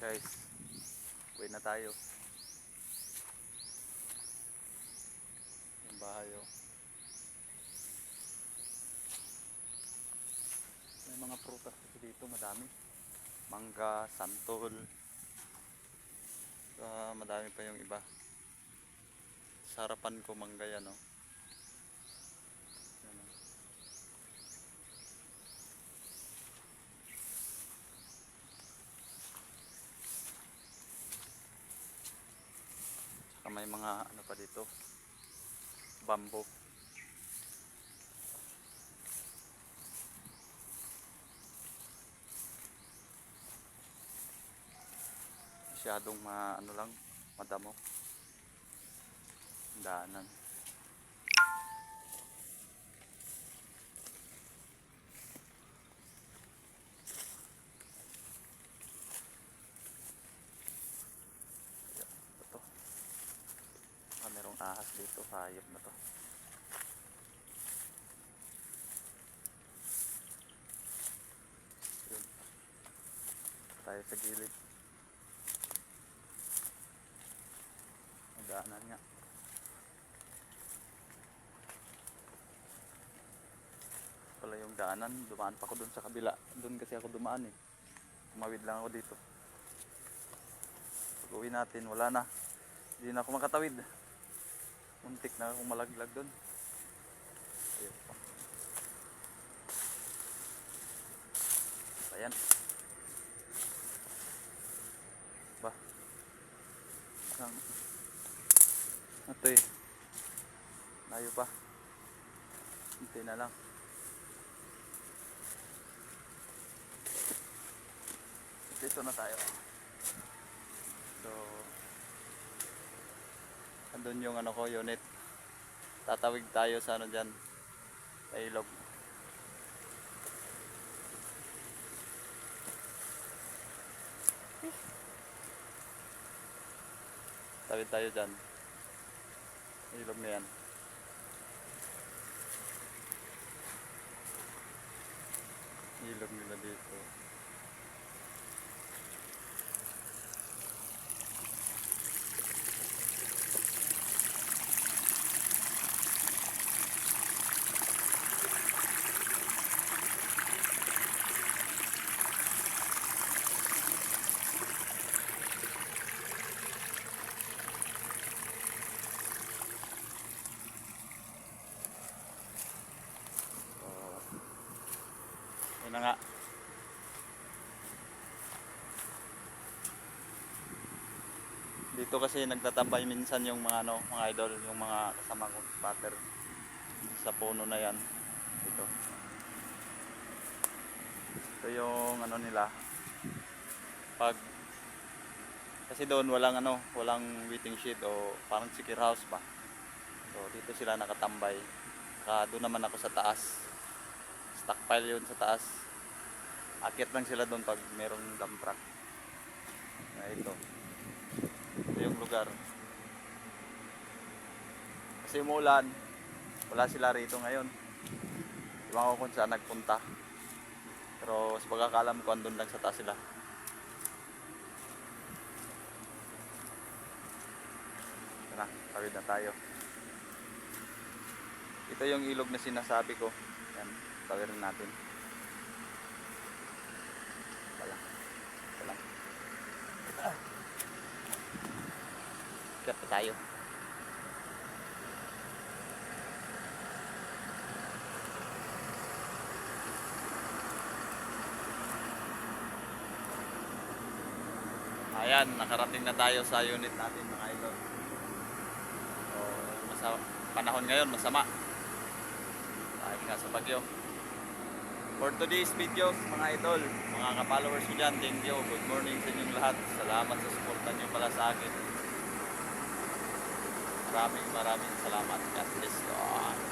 Guys, uwi na tayo. Yung bahay oh. May mga prutas kasi dito, madami. Mangga, santol. Madami pa yung iba. Sa harapan ko mangga yan oh. Yan, oh. Saka may mga ano pa dito, bamboo. Masyadong ano lang, madamo daanan. Ito, merong ahas dito, hayop na to. Yun, tayo sa gilid. Daanan nga. Pala yung daanan, dumaan pa ako dun sa kabila. Dun kasi ako dumaan eh. Umawid lang ako dito. Pag uwi natin, wala na. Hindi na ako makatawid. Muntik na akong malaglag dun. Ayun pa. Ayan. Ba? Ito eh. Layo pa. Hintay na lang. Dito na tayo. So, andun yung ano ko, unit. Tatawid tayo sa ano dyan, sa ilog. Tawid tayo dyan. Ilog na yan. Ilog nila dito. Yun na nga. Dito kasi nagtatambay minsan yung mga mga idol, yung mga kasama kong spotter sa puno na yan. Dito. Ito yung nila. Kasi doon walang waiting shed o parang chicken house ba. So dito sila nakatambay. Doon naman ako sa taas. Stockpile yun sa taas. Akyat lang sila doon pag merong dump truck. Ito yung lugar. Kasi umuulan, wala sila rito ngayon. Iwan ko kung saan nagpunta. Pero sa pagkakalam ko, andun lang sa taas sila. Ito na, tawid na tayo. Ito yung ilog na sinasabi ko. Yan, tawid na natin. Ito lang. Ikat pa tayo. Ayan, nakarating na tayo sa unit natin mga idol. So, panahon ngayon masama. Dahil nga sa bagyo. For today's video mga idol, mga ka-followers ko dyan, thank you. Good morning sa inyong lahat. Salamat sa suporta nyo pala sa akin. Maraming salamat. God bless you.